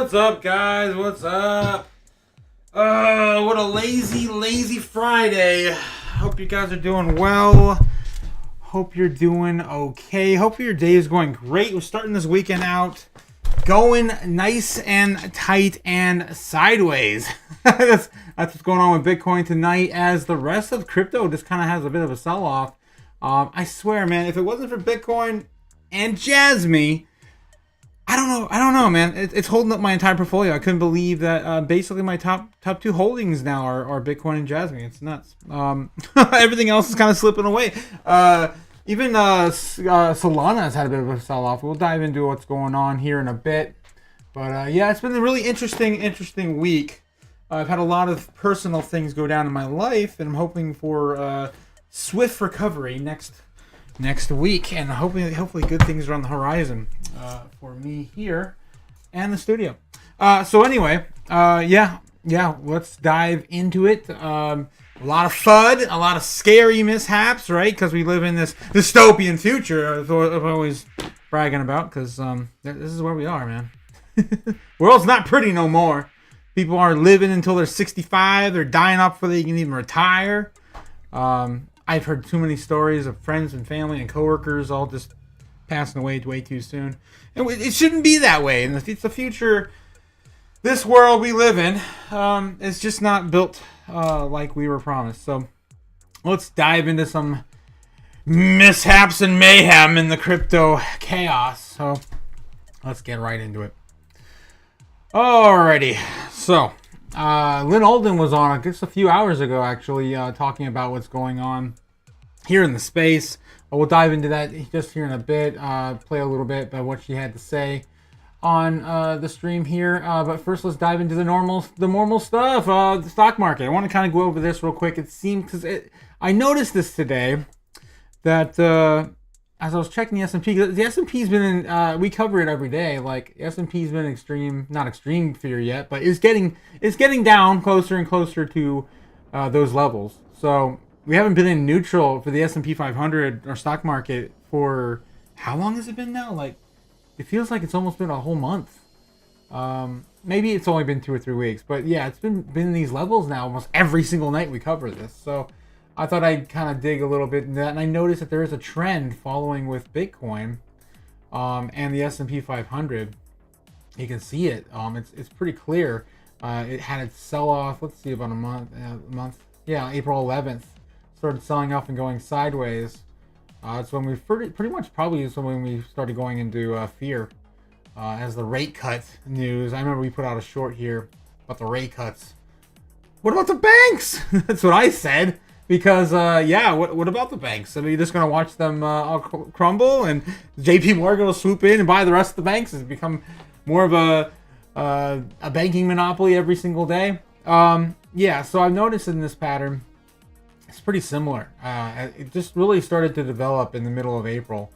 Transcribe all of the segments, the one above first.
What's up, guys? What's up? Oh, what a lazy Friday. Hope you guys are doing well. Hope you're doing okay. Hope your day is going great. We're starting this weekend out going nice and tight and sideways. That's what's going on with Bitcoin tonight, as the rest of crypto just kind of has a bit of a sell-off. I swear, man, if it wasn't for Bitcoin and Jasmy, I don't know, man. It's holding up my entire portfolio. I couldn't believe that. Basically, my top two holdings now are Bitcoin and Jasmy. It's nuts. Everything else is kind of slipping away. Even Solana has had a bit of a sell-off. We'll dive into what's going on here in a bit. But yeah, it's been a really interesting week. I've had a lot of personal things go down in my life, and I'm hoping for swift recovery next week, and hopefully good things are on the horizon for me here and the studio. So anyway, yeah, let's dive into it. A lot of FUD, a lot of scary mishaps, right? Because we live in this dystopian future. I'm always bragging about, because this is where we are, man. World's not pretty no more. People aren't living until they're 65. They're dying up before they can even retire. I've heard too many stories of friends and family and coworkers all just passing away way too soon. And it shouldn't be that way. And it's the future. This world we live in is just not built like we were promised. So let's dive into some mishaps and mayhem in the crypto chaos. So let's get right into it. Alrighty. So Lynn Alden was on just a few hours ago, actually, talking about what's going on here in the space. We'll dive into that just here in a bit, play a little bit about what she had to say on the stream here. But first, let's dive into the normal stuff. The stock market. I want to kind of go over this real quick. It seemed, because I noticed this today, that as I was checking the S&P, the S&P's been in, we cover it every day. Like, S&P's been not extreme fear yet, but it's getting down closer and closer to those levels. So we haven't been in neutral for the S&P 500 or stock market for, how long has it been now? Like, it feels like it's almost been a whole month. Maybe it's only been 2 or 3 weeks, but yeah, it's been in these levels now almost every single night we cover this. So I thought I'd kind of dig a little bit into that, and I noticed that there is a trend following with Bitcoin and the S&P 500. You can see it. It's pretty clear. It had its sell-off, let's see, about a month. Yeah, April 11th. Started selling off and going sideways. It's when we pretty much probably is when we started going into fear as the rate cut news. I remember we put out a short here about the rate cuts. What about the banks? That's what I said. Because, yeah, what about the banks? I mean, you're just going to watch them all crumble, and JP Morgan will swoop in and buy the rest of the banks and become more of a banking monopoly every single day. Yeah, so I've noticed in this pattern, it's pretty similar. It just really started to develop in the middle of April,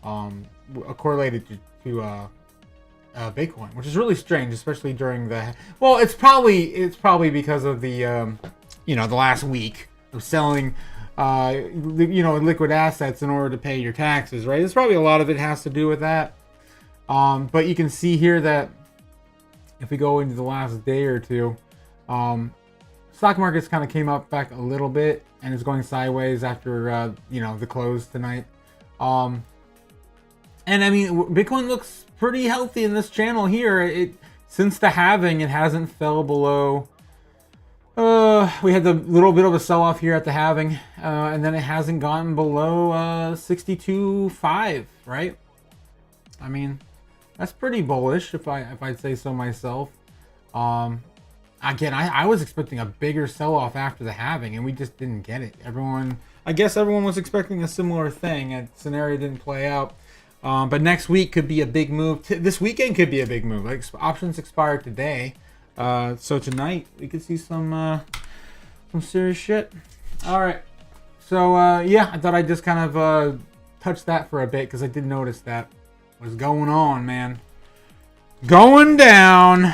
correlated to Bitcoin, which is really strange, especially during the... Well, it's probably because of the, the last week of selling, liquid assets in order to pay your taxes, right? It's probably a lot of it has to do with that. But you can see here that if we go into the last day or two, stock markets kind of came up back a little bit and is going sideways after, the close tonight. And I mean, Bitcoin looks pretty healthy in this channel here. Since the halving, it hasn't fell below. We had the little bit of a sell-off here at the halving, and then it hasn't gone below 62.5, right? I mean, that's pretty bullish if I'd say so myself. Again, I was expecting a bigger sell-off after the halving, and we just didn't get it. I guess everyone was expecting a similar thing, and scenario didn't play out. But next week could be a big move. This weekend could be a big move. Like, options expire today. So tonight we could see some serious shit. All right. So yeah, I thought I'd just kind of touch that for a bit, because I did notice that was going on, man. Going down.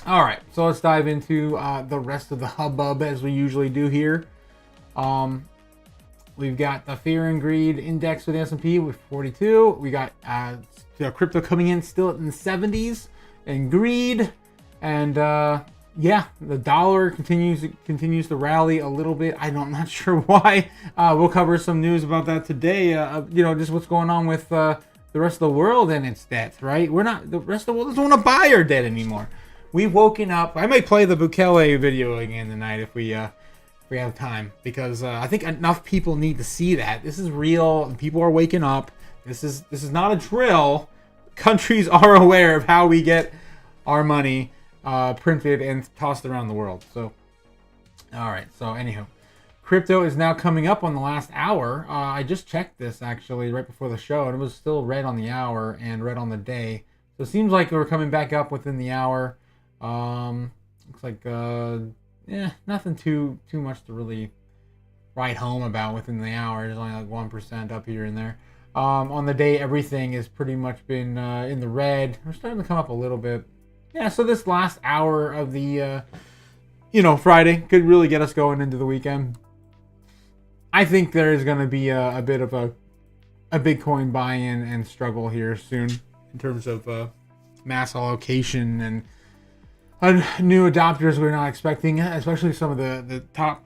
All right. So let's dive into the rest of the hubbub as we usually do here. We've got the fear and greed index with the S&P with 42. We got crypto coming in still in the 70s. And greed, and yeah, the dollar continues to rally a little bit. I'm not sure why. We'll cover some news about that today. Just what's going on with the rest of the world and its debt. Right? The rest of the world doesn't want to buy our debt anymore. We've woken up. I might play the Bukele video again tonight if we have time, because I think enough people need to see that this is real. People are waking up. This is not a drill. Countries are aware of how we get our money printed and tossed around the world. So, all right. So, anyhow, crypto is now coming up on the last hour. I just checked this actually right before the show, and it was still red on the hour and red on the day. So it seems like we're coming back up within the hour. Looks like nothing too much to really write home about within the hour. There's only like 1% up here and there. On the day, everything has pretty much been in the red. We're starting to come up a little bit. Yeah, so this last hour of the, Friday could really get us going into the weekend. I think there is going to be a bit of a Bitcoin buy-in and struggle here soon in terms of mass allocation and new adopters we're not expecting, especially some of the top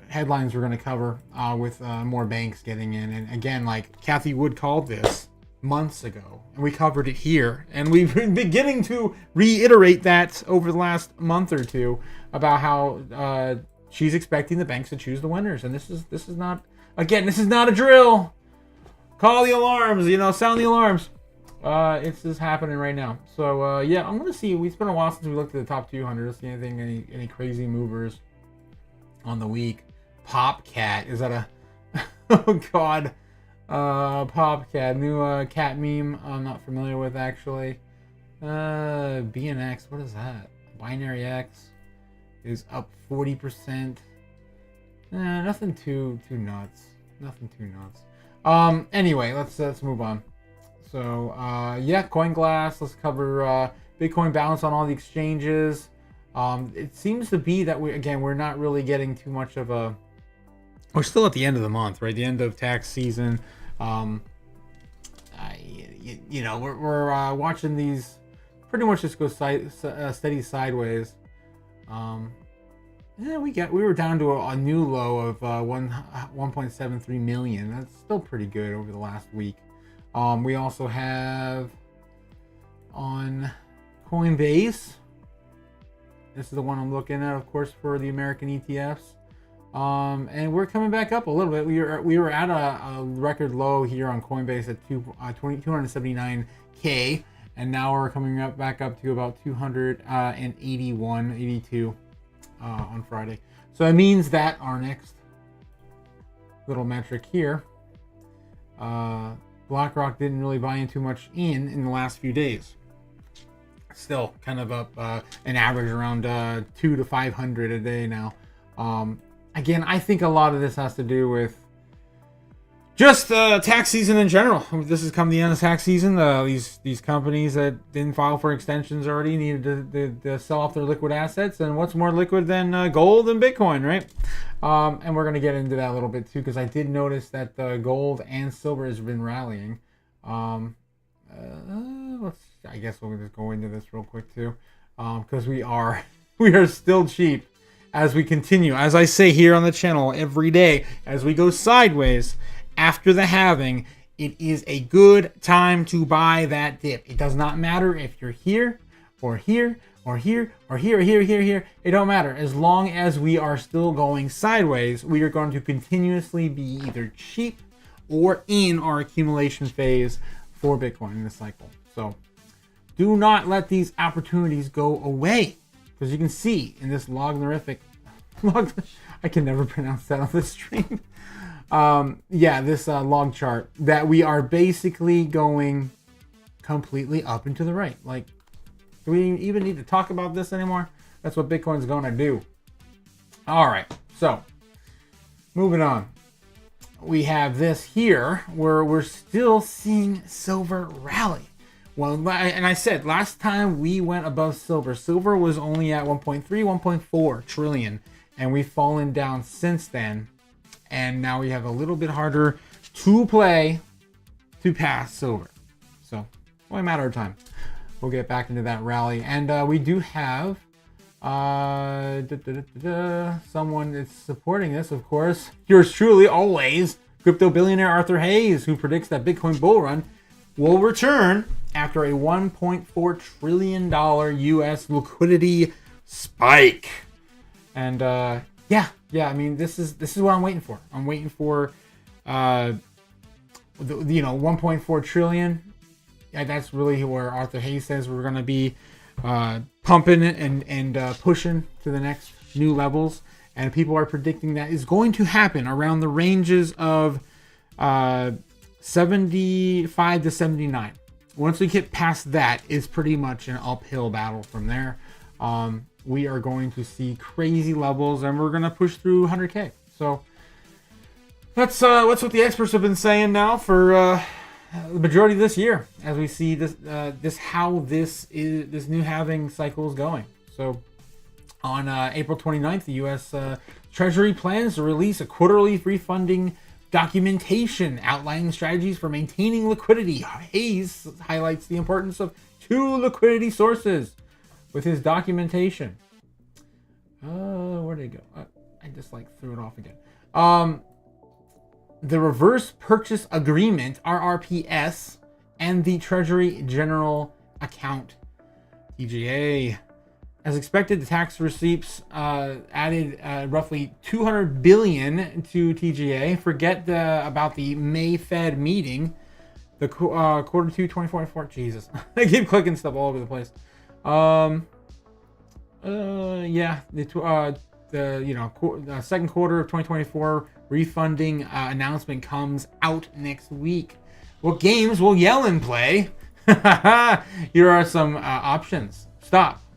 headlines we're going to cover with more banks getting in. And again, like Kathy Wood called this months ago, and we covered it here, and we've been beginning to reiterate that over the last month or two about how she's expecting the banks to choose the winners. And this is not a drill. Call the alarms, sound the alarms. It's just happening right now. So I'm gonna see. It's been a while since we looked at the top 200. Let's see any crazy movers on the week. Popcat, is that a oh god. Popcat, new cat meme I'm not familiar with actually. BNX, what is that? Binary X is up 40%. Nothing too nuts. Nothing too nuts. Anyway, let's move on. So CoinGlass. Let's cover Bitcoin balance on all the exchanges. It seems to be that we're not really getting too much of a. We're still at the end of the month, right? The end of tax season. We're watching these pretty much just go steady sideways. We were down to a new low of 1.73 million. That's still pretty good over the last week. We also have on Coinbase. This is the one I'm looking at, of course, for the American ETFs. And we're coming back up a little bit. We were at a record low here on Coinbase at 279K, and now we're coming back up to about 281, 82 on Friday. So that means that our next little metric here, BlackRock didn't really buy in too much in the last few days. Still kind of up an average around 200 to 500 a day now. Again, I think a lot of this has to do with just tax season in general. This has come the end of tax season. These companies that didn't file for extensions already needed to sell off their liquid assets. And what's more liquid than gold and Bitcoin, right? And we're going to get into that a little bit too, because I did notice that gold and silver has been rallying. I guess we'll just go into this real quick too, because we are still cheap as we continue. As I say here on the channel every day, as we go sideways after the halving, it is a good time to buy that dip. It does not matter if you're here or here or here or here or here or here. It don't matter. As long as we are still going sideways, we are going to continuously be either cheap or in our accumulation phase for Bitcoin in this cycle. So do not let these opportunities go away. As you can see in this logarithmic, I can never pronounce that on this stream. This log chart, that we are basically going completely up and to the right. Like, do we even need to talk about this anymore? That's what Bitcoin's going to do. All right, so moving on. We have this here where we're still seeing silver rally. Well, and I said last time we went above silver was only at 1.3, 1.4 trillion, and we've fallen down since then. And now we have a little bit harder to play to pass silver. So, only a matter of time. We'll get back into that rally. And we do have Someone is supporting this, of course. Yours truly, always, crypto billionaire Arthur Hayes, who predicts that Bitcoin bull run will return after a $1.4 trillion U.S. liquidity spike. And yeah, I mean, this is what I'm waiting for. I'm waiting for, 1.4 trillion. Yeah, that's really where Arthur Hayes says we're going to be pumping it and pushing to the next new levels. And people are predicting that is going to happen around the ranges of 75 to 79. Once we get past that, it's pretty much an uphill battle from there. We are going to see crazy levels, and we're going to push through 100K. So that's what the experts have been saying now for the majority of this year, as we see this new halving cycle is going. So on April 29th, the U.S. Treasury plans to release a quarterly refunding documentation outlining strategies for maintaining liquidity. Hayes highlights the importance of 2 liquidity sources with his documentation. Where'd it go? I just threw it off again. The Reverse Purchase Agreement, RRPS, and the Treasury General Account, TGA. As expected, the tax receipts added roughly $200 billion to TGA. Forget about the May Fed meeting, the quarter 2 2024. Jesus, I keep clicking stuff all over the place. Yeah, the second quarter of 2024 refunding announcement comes out next week. What games will Yellen play? Here are some options.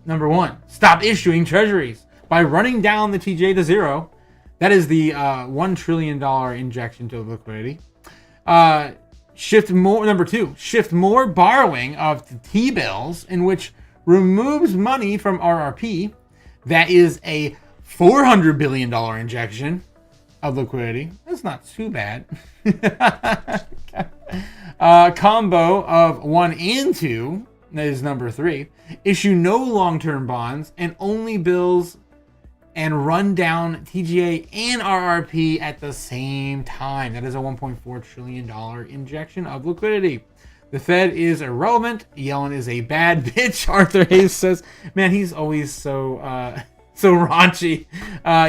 Number 1, stop issuing treasuries by running down the TGA to zero. That is the $1 trillion injection to liquidity. Number 2, shift more borrowing of the T-bills, in which removes money from RRP. That is a $400 billion injection of liquidity. That's not too bad. Combo of 1 and 2. That is number 3. Issue no long-term bonds and only bills, and run down TGA and RRP at the same time. That is a $1.4 trillion injection of liquidity. The Fed is irrelevant. Yellen is a bad bitch. Arthur Hayes says, man, he's always so raunchy.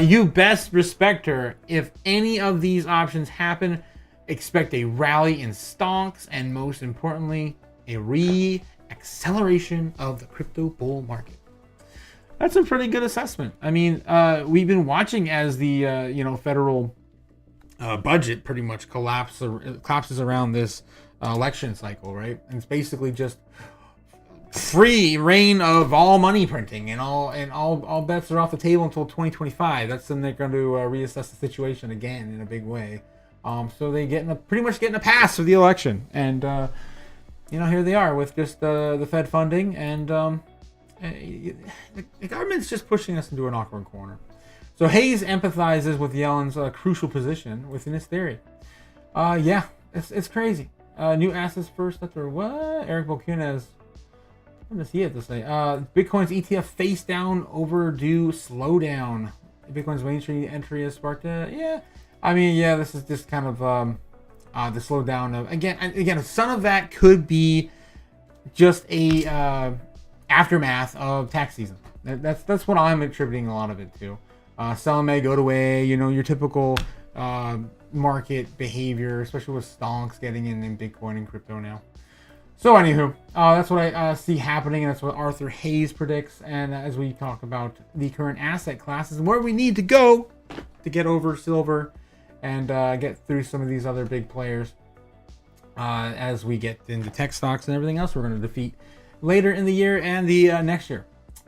You best respect her. If any of these options happen, expect a rally in stonks, and most importantly, a acceleration of the crypto bull market. That's a pretty good assessment. I mean, we've been watching as the federal budget pretty much collapses around this election cycle, right? And it's basically just free reign of all money printing, and all bets are off the table until 2025. That's when they're going to reassess the situation again in a big way. So they pretty much getting a pass for the election, and here they are with just the Fed funding, and the government's just pushing us into an awkward corner. So Hayes empathizes with Yellen's crucial position within his theory. Yeah, it's crazy. New assets first after what? Eric Bokunez. What does he have to say? Bitcoin's ETF face down, overdue slowdown. Bitcoin's mainstream entry has sparked yeah. I mean, yeah, this is just kind of the slowdown of again. Some of that could be just a aftermath of tax season. That's what I'm attributing a lot of it to. Sell may go away. Your typical market behavior, especially with stonks getting in Bitcoin and crypto now. So anywho, that's what I see happening, and that's what Arthur Hayes predicts. And as we talk about the current asset classes and where we need to go to get over silver and get through some of these other big players, as we get into tech stocks and everything else we're going to defeat later in the year and the next year.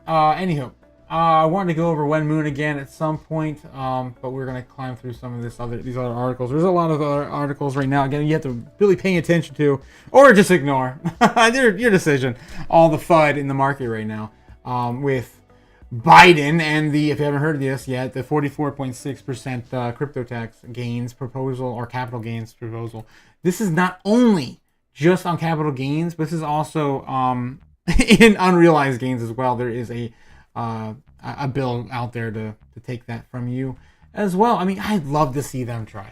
Anywho, I wanted to go over Wen Moon again at some point, but we're going to climb through some of these other articles. There's a lot of other articles right now. Again, you have to really pay attention to, or just ignore. Your decision. All the FUD in the market right now, with Biden and if you haven't heard of this yet, the 44.6% crypto tax gains proposal, or capital gains proposal. This is not only just on capital gains, but this is also in unrealized gains as well. There is a a bill out there to take that from you as well. I mean, I'd love to see them try.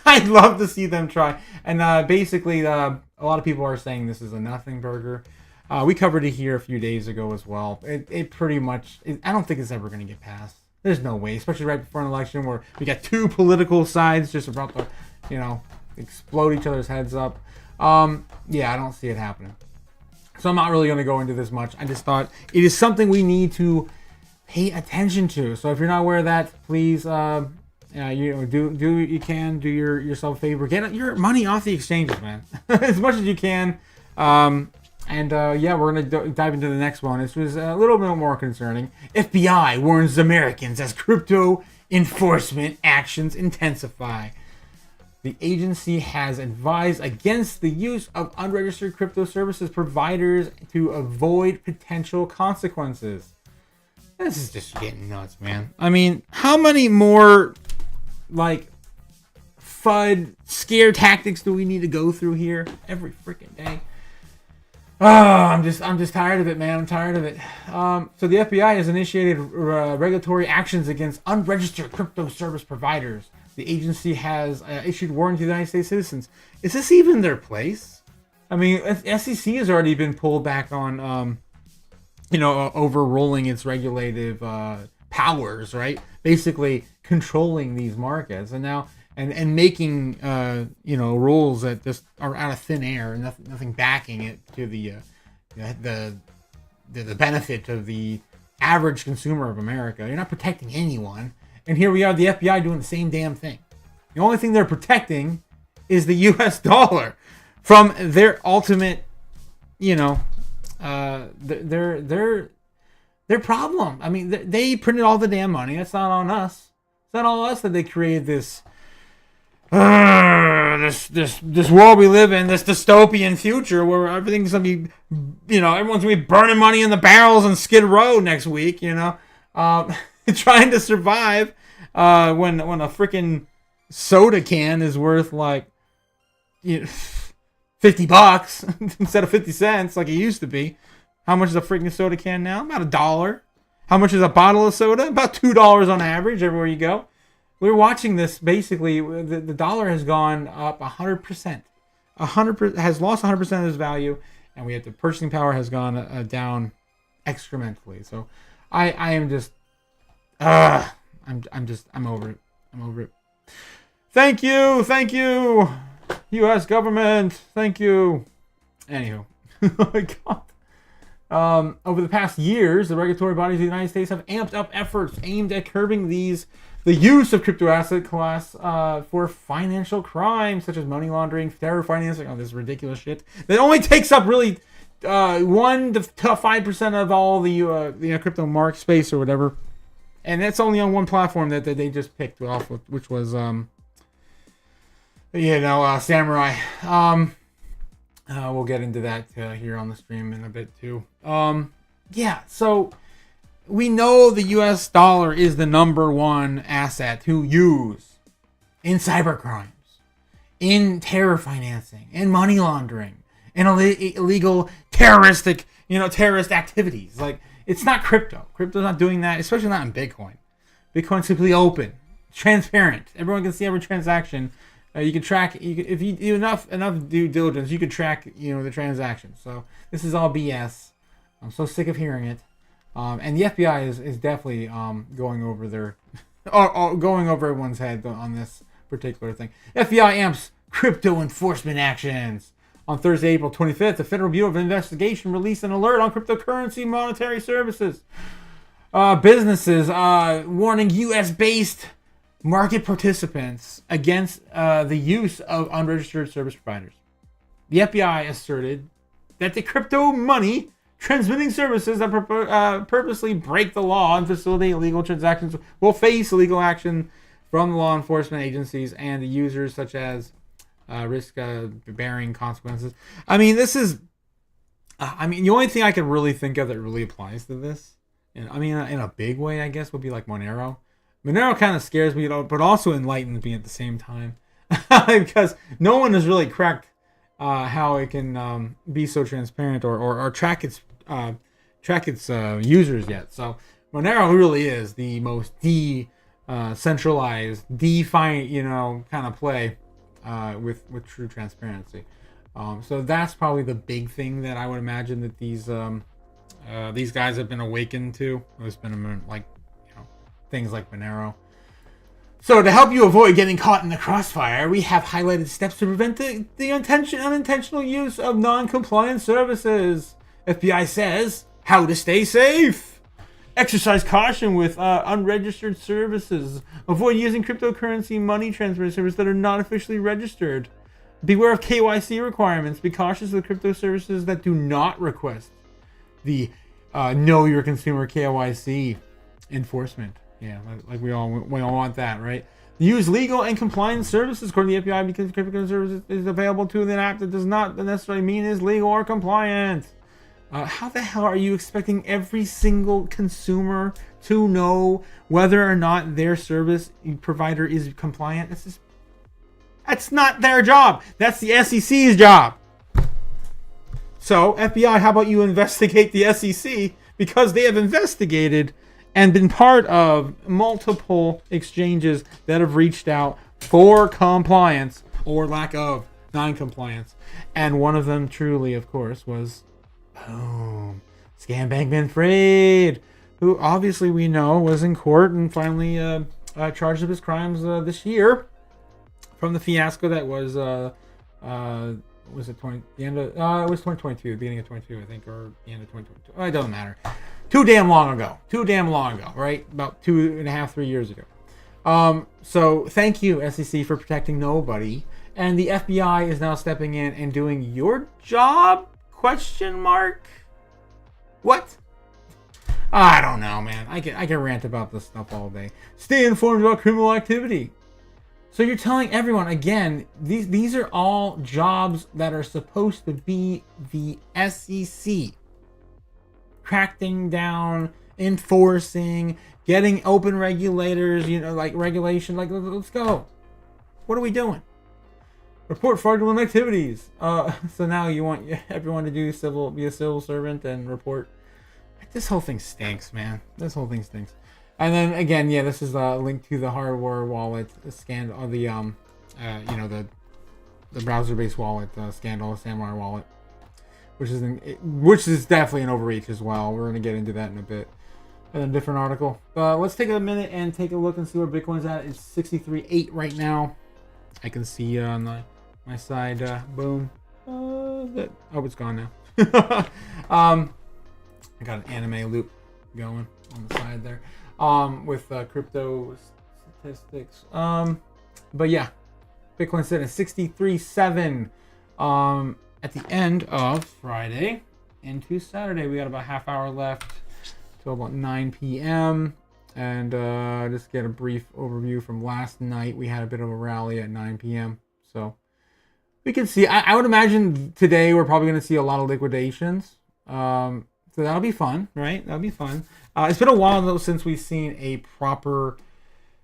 I'd love to see them try. And basically, a lot of people are saying this is a nothing burger. We covered it here a few days ago as well. It pretty much, I don't think it's ever going to get passed. There's no way, especially right before an election where we got two political sides just about to, explode each other's heads up. Yeah, I don't see it happening. So I'm not really going to go into this much. I just thought it is something we need to pay attention to. So if you're not aware of that, please, do what you can. Do yourself a favor. Get your money off the exchanges, man, as much as you can. Yeah, we're going to dive into the next one. This was a little bit more concerning. FBI warns Americans as crypto enforcement actions intensify. The agency has advised against the use of unregistered crypto services providers to avoid potential consequences. This is just getting nuts, man. I mean, how many more, FUD scare tactics do we need to go through here every freaking day? Oh, I'm just tired of it, man. I'm tired of it. So the FBI has initiated regulatory actions against unregistered crypto service providers. The agency has issued warnings to the United States citizens. Is this even their place? I mean, SEC has already been pulled back on, overruling its regulative powers, right? Basically controlling these markets, and now and making rules that just are out of thin air and nothing backing it to the benefit of the average consumer of America. You're not protecting anyone. And here we are, the FBI doing the same damn thing. The only thing they're protecting is the U.S. dollar from their ultimate, their problem. I mean, they printed all the damn money. That's not on us. It's not on us that they created this world we live in, this dystopian future where everything's gonna be, everyone's gonna be burning money in the barrels on Skid Row next week. Trying to survive when a freaking soda can is worth $50 instead of 50 cents like it used to be. How much is a freaking soda can now? About $1. How much is a bottle of soda? About $2 on average everywhere you go. We're watching this. Basically, the dollar has gone up 100%. 100% has lost 100% of its value, and the purchasing power has gone down excrementally. So I am just I'm over it. I'm over it. Thank you, U.S. government. Thank you. Anywho, oh my God. Over the past years, the regulatory bodies of the United States have amped up efforts aimed at curbing the use of crypto asset class for financial crimes such as money laundering, terror financing. Oh, this ridiculous shit that only takes up really 1 to 5% of all the crypto market space or whatever. And that's only on one platform that they just picked off, which was, Samurai. We'll get into that here on the stream in a bit too. So we know the U.S. dollar is the number one asset to use in cyber crimes, in terror financing, in money laundering, in illegal terrorist activities. It's not crypto. Crypto's not doing that, especially not in Bitcoin. Bitcoin's simply open, transparent. Everyone can see every transaction. You can track. If you do enough due diligence, you can track the transactions. So this is all BS. I'm so sick of hearing it. And the FBI is definitely going over going over everyone's head on this particular thing. FBI amps crypto enforcement actions. On Thursday, April 25th, the Federal Bureau of Investigation released an alert on cryptocurrency monetary services. Businesses warning U.S.-based market participants against the use of unregistered service providers. The FBI asserted that the crypto money transmitting services that purposely break the law and facilitate illegal transactions will face legal action from law enforcement agencies and the users, such as risk bearing consequences. I mean, this is. The only thing I can really think of that really applies to this, and in a big way, I guess, would be like Monero. Monero kind of scares me, but also enlightens me at the same time, because no one has really cracked how it can be so transparent or track its users yet. So Monero really is the most decentralized, DeFi, kind of play with true transparency. So that's probably the big thing that I would imagine that these guys have been awakened to. There's been things like Monero. So to help you avoid getting caught in the crossfire, we have highlighted steps to prevent the unintentional use of non-compliant services. FBI says how to stay safe. Exercise caution with unregistered services. Avoid using cryptocurrency money transfer services that are not officially registered. Beware of KYC requirements. Be cautious of the crypto services that do not request the know your consumer KYC enforcement. Yeah, like we all want that, right? Use legal and compliant services according to the FBI because crypto services is available to an app that does not necessarily mean is legal or compliant. How the hell are you expecting every single consumer to know whether or not their service provider is compliant? That's not their job. That's the SEC's job. So, FBI, how about you investigate the SEC? Because they have investigated and been part of multiple exchanges that have reached out for compliance or lack of non-compliance. And one of them truly, of course, was, boom, Scam Bankman-Fried, who obviously we know was in court and finally charged of his crimes this year from the fiasco that was it 2022, beginning of 22, I think, or the end of 2022. It doesn't matter. Too damn long ago, right? About 2.5-3 years ago. So thank you, SEC, for protecting nobody. And the FBI is now stepping in and doing your job? ? What? I don't know, man. I can rant about this stuff all day. Stay informed about criminal activity. So you're telling everyone, again, these are all jobs that are supposed to be the SEC. Cracking down, enforcing, getting open regulators, regulation. Let's go. What are we doing? Report fraudulent activities. So now you want everyone to be a civil servant and report. This whole thing stinks, man. This whole thing stinks. And then again, yeah, this is a link to the hardware wallet scandal, the browser-based wallet scandal, Samurai wallet, which is definitely an overreach as well. We're gonna get into that in a bit. And a different article. Let's take a minute and take a look and see where Bitcoin's at. It's 63.8 right now. I can see on my side. Boom. It's gone now. I got an anime loop going on the side there. With crypto statistics. But yeah, Bitcoin sitting at 63.7 at the end of Friday into Saturday. We got about half hour left till about 9 p.m. And just get a brief overview from last night. We had a bit of a rally at 9 p.m. So we can see. I would imagine today we're probably going to see a lot of liquidations. So that'll be fun, right? That'll be fun. It's been a while though since we've seen a proper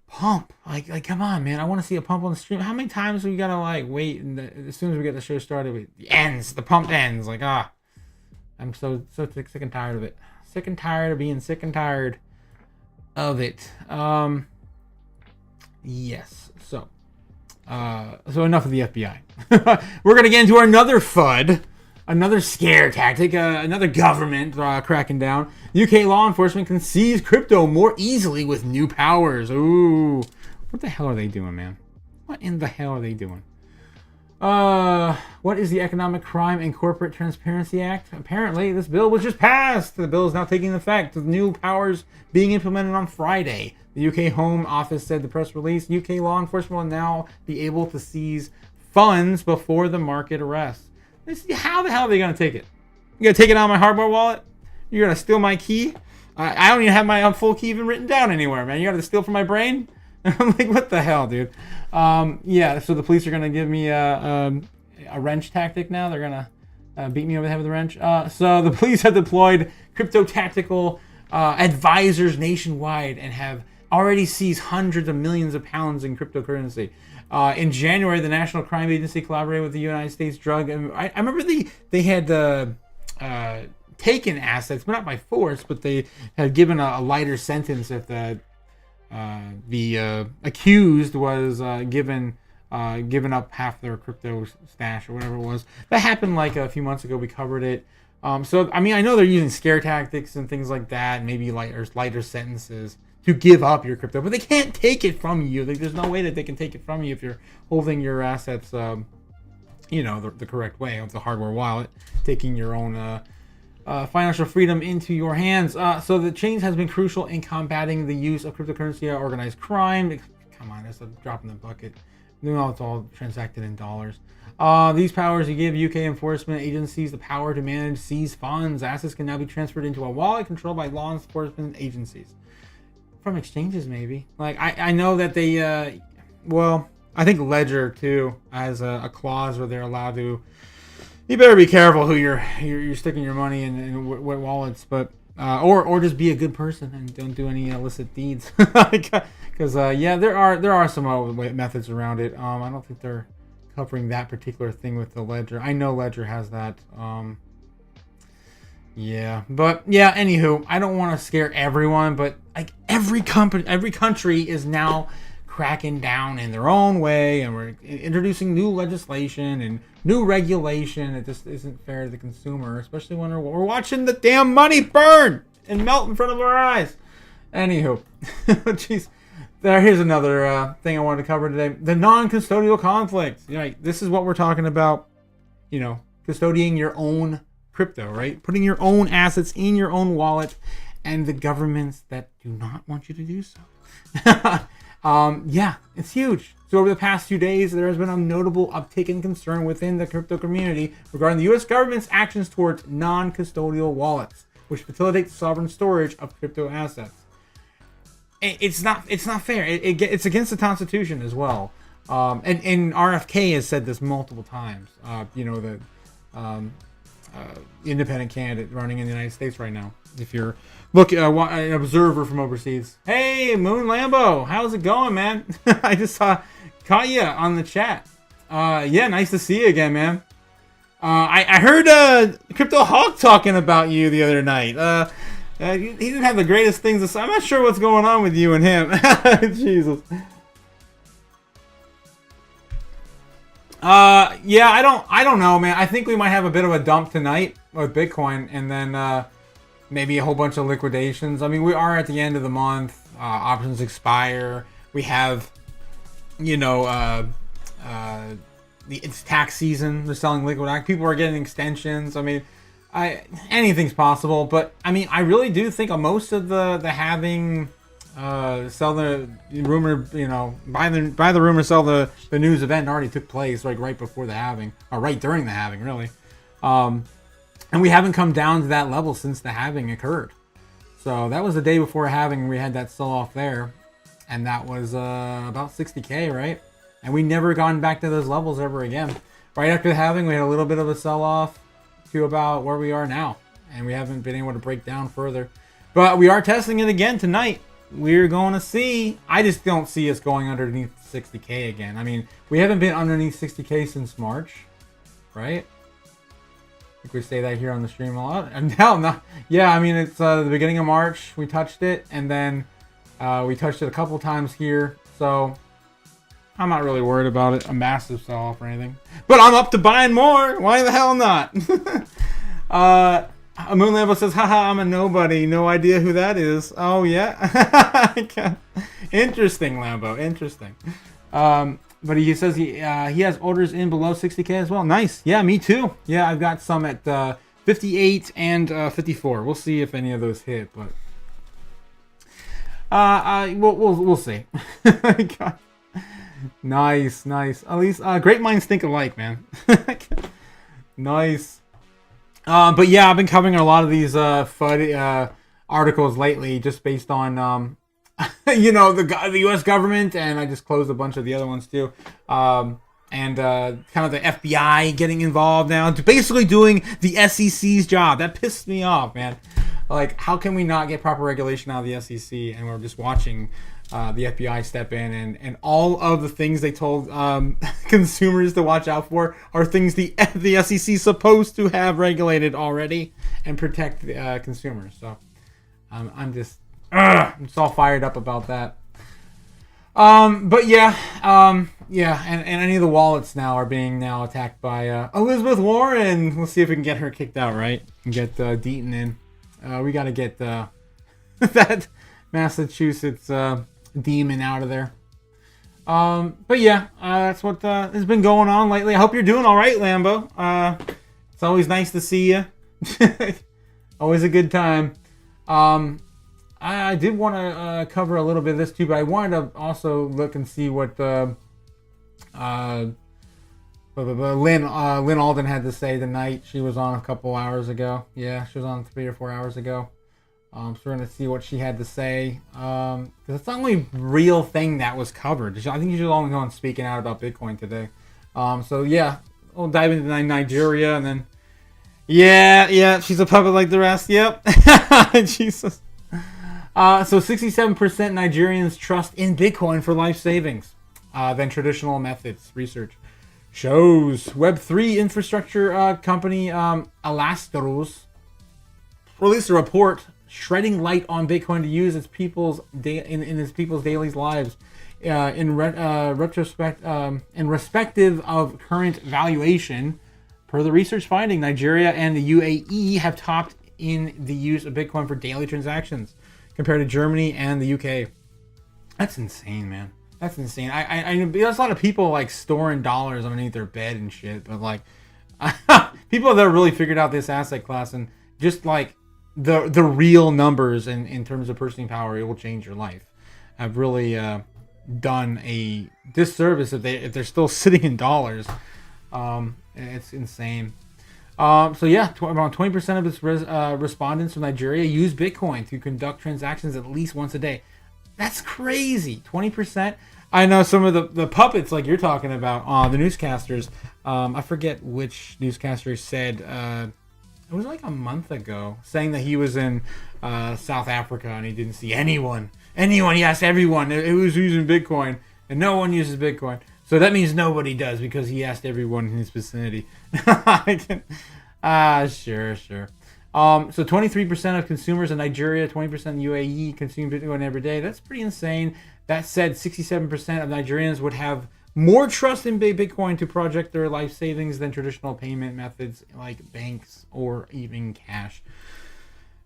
pump. Like, come on, man! I want to see a pump on the stream. How many times we gotta wait? And as soon as we get the show started, the pump ends. I'm so sick and tired of it. Sick and tired of being sick and tired of it. Yes. So enough of the FBI. We're gonna get into another FUD. Another scare tactic, another government cracking down. UK law enforcement can seize crypto more easily with new powers. Ooh. What the hell are they doing, man? What in the hell are they doing? What is the Economic Crime and Corporate Transparency Act? Apparently, this bill was just passed. The bill is now taking effect with new powers being implemented on Friday. The UK Home Office said the press release, UK law enforcement will now be able to seize funds before the market arrest. How the hell are they going to take it? You going to take it out of my hardware wallet? You're going to steal my key? I don't even have my full key even written down anywhere, man. You got to steal from my brain? I'm like, what the hell, dude? Yeah, so the police are going to give me a wrench tactic now. They're going to beat me over the head with a wrench. So the police have deployed crypto tactical advisors nationwide and have already seized hundreds of millions of pounds in cryptocurrency. In January, the National Crime Agency collaborated with the United States Drug. And I remember they had taken assets, but not by force, but they had given a lighter sentence if the accused was given up half their crypto stash or whatever it was. That happened like a few months ago. We covered it. So I mean, I know they're using scare tactics and things like that, maybe lighter sentences to give up your crypto, but they can't take it from you. There's no way that they can take it from you if you're holding your assets, the correct way with the hardware wallet, taking your own financial freedom into your hands. So the change has been crucial in combating the use of cryptocurrency or organized crime. Come on, that's a drop in the bucket. No, it's all transacted in dollars. These powers give UK enforcement agencies the power to manage seized funds. Assets can now be transferred into a wallet controlled by law enforcement agencies. From exchanges, maybe. Like, I know that they, I think Ledger, too, has a clause where they're allowed to. You better be careful who you're sticking your money in what wallets, but or just be a good person and don't do any illicit deeds. Because there are some methods around it. I don't think they're covering that particular thing with the Ledger. I know Ledger has that. Anywho, I don't want to scare everyone, but like every country is now cracking down in their own way, and we're introducing new legislation and new regulation. It just isn't fair to the consumer, especially when we're watching the damn money burn and melt in front of our eyes. Anywho, jeez. Here's another thing I wanted to cover today. The non-custodial conflict. Right, this is what we're talking about. Custodying your own crypto, right? Putting your own assets in your own wallet, and the governments that do not want you to do so. It's huge. So over the past few days, there has been a notable uptick in concern within the crypto community regarding the U.S. government's actions towards non-custodial wallets, which facilitate sovereign storage of crypto assets. It's not fair. It's against the Constitution as well. And RFK has said this multiple times. The independent candidate running in the United States right now. If you're an observer from overseas. Hey, Moon Lambo, how's it going, man? I just caught you on the chat. Nice to see you again, man. I heard Crypto Hawk talking about you the other night. He didn't have the greatest things to say. I'm not sure what's going on with you and him. Jesus. I don't know, man. I think we might have a bit of a dump tonight with Bitcoin, and then maybe a whole bunch of liquidations. I mean, we are at the end of the month. Options expire. We have, it's tax season. They're selling liquid. People are getting extensions. I mean, anything's possible. But I mean, I really do think most of the halving. Sell the rumor, buy the rumor, sell the news event already took place like right before the halving, or right during the halving, really. And we haven't come down to that level since the halving occurred. So that was the day before halving. We had that sell off there, and that was about 60K, right? And we never gone back to those levels ever again. Right after the halving, we had a little bit of a sell off to about where we are now, and we haven't been able to break down further. But we are testing it again tonight. We're going to see. I just don't see us going underneath 60K again. I mean, we haven't been underneath 60K since March, right? I think we say that here on the stream a lot. And hell, no. Yeah, I mean, it's the beginning of March. We touched it, and then we touched it a couple times here. So I'm not really worried about it. A massive sell-off or anything. But I'm up to buying more. Why the hell not? Moon Lambo says, haha, I'm a nobody. No idea who that is. Oh, yeah? Interesting, Lambo. Interesting. But he says he has orders in below 60K as well. Nice. Yeah, me too. Yeah, I've got some at 58 and 54. We'll see if any of those hit, but we'll see. Nice. At least great minds think alike, man. Nice. But yeah, I've been covering a lot of these FUD articles lately, just based on the U.S. government, and I just closed a bunch of the other ones too. And kind of the FBI getting involved now, basically doing the SEC's job. That pissed me off, man. Like, how can we not get proper regulation out of the SEC, and we're just watching the FBI step in, and all of the things they told consumers to watch out for are things the SEC is supposed to have regulated already and protect consumers. So I'm just all fired up about that. But yeah, and any of the wallets now are being attacked by Elizabeth Warren. We'll see if we can get her kicked out, right? And get Deaton in. We got to get that Massachusetts demon out of there. But yeah, that's what has been going on lately. I hope you're doing all right, Lambo. It's always nice to see you. Always a good time. I did want to cover a little bit of this too, but I wanted to also look and see what Lynn Alden had to say tonight. She was on a couple hours ago. Yeah, she was on 3 or 4 hours ago. So we're going to see what she had to say. Because it's the only real thing that was covered. I think you should only go on speaking out about Bitcoin today. So yeah, we'll dive into Nigeria and then... Yeah, she's a puppet like the rest. Yep. Jesus. So 67% Nigerians trust in Bitcoin for life savings than traditional methods. Research shows Web3 infrastructure company Alastros released a report shedding light on Bitcoin to use its people's in its people's daily lives in respective of current valuation. Per the research finding, Nigeria and the UAE have topped in the use of Bitcoin for daily transactions compared to Germany and the UK. That's insane, man. That's insane. I there's a lot of people like storing dollars underneath their bed and shit, but like people that really figured out this asset class and just like the real numbers in terms of purchasing power, it will change your life. I've really done a disservice if they're still sitting in dollars. It's insane. So yeah, around 20% of its respondents from Nigeria use Bitcoin to conduct transactions at least once a day. That's crazy. 20%. I know some of the puppets like you're talking about, the newscasters. I forget which newscaster said, it was like a month ago, saying that he was in South Africa and he didn't see anyone. He asked everyone who was using Bitcoin, and no one uses Bitcoin. So that means nobody does because he asked everyone in his vicinity. Sure. So 23% of consumers in Nigeria, 20% in UAE consume Bitcoin every day. That's pretty insane. That said, 67% of Nigerians would have more trust in Bitcoin to project their life savings than traditional payment methods like banks or even cash.